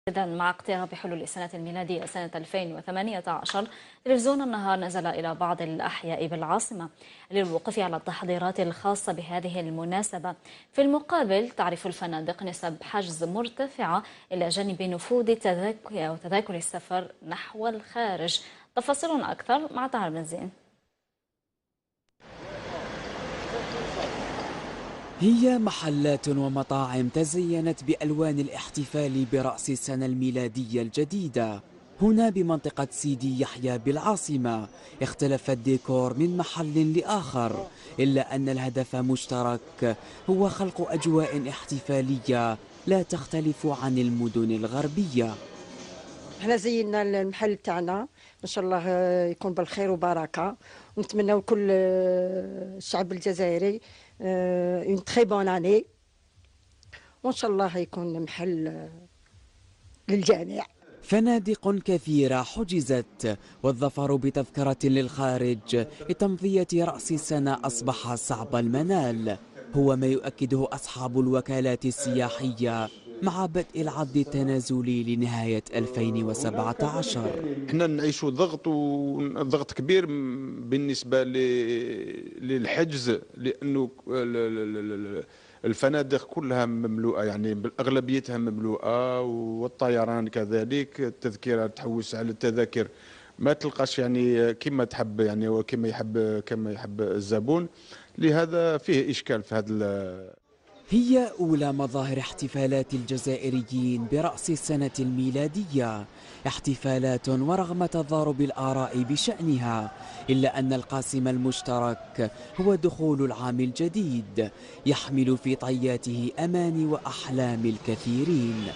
إذا مع اقتراب حلول السنة الميلادية سنة 2018 تلفزيون النهار نزل إلى بعض الأحياء بالعاصمة للوقوف على التحضيرات الخاصة بهذه المناسبة. في المقابل تعرف الفنادق نسب حجز مرتفعة إلى جانب نفوذ تذاكر السفر نحو الخارج. تفاصيل أكثر مع طه بن زين. هي محلات ومطاعم تزينت بألوان الاحتفال برأس السنة الميلادية الجديدة. هنا بمنطقة سيدي يحيى بالعاصمة اختلف الديكور من محل لآخر، إلا أن الهدف مشترك، هو خلق أجواء احتفالية لا تختلف عن المدن الغربية. احنا زينا المحل تاعنا ما شاء الله يكون بالخير وبركه، ونتمنوا كل الشعب الجزائري اون تري بون اني، وان شاء الله يكون محل للجميع. فنادق كثيرة حجزت، والظفر بتذكرة للخارج لتمضية رأس السنة أصبح صعب المنال، هو ما يؤكده أصحاب الوكالات السياحية مع بدء العد التنازلي لنهاية 2017. احنا نعيشوا ضغط كبير بالنسبة للحجز، لأنه الفنادق كلها مملوءة، يعني أغلبيتها مملوءة، والطيران كذلك، التذكرة تحوس على التذاكر ما تلقاش يعني كما تحب، يعني وكما يحب الزبون. لهذا فيه إشكال في هذا. هي أولى مظاهر احتفالات الجزائريين برأس السنة الميلادية، احتفالات ورغم تضارب الآراء بشأنها، إلا أن القاسم المشترك هو دخول العام الجديد يحمل في طياته أماني وأحلام الكثيرين.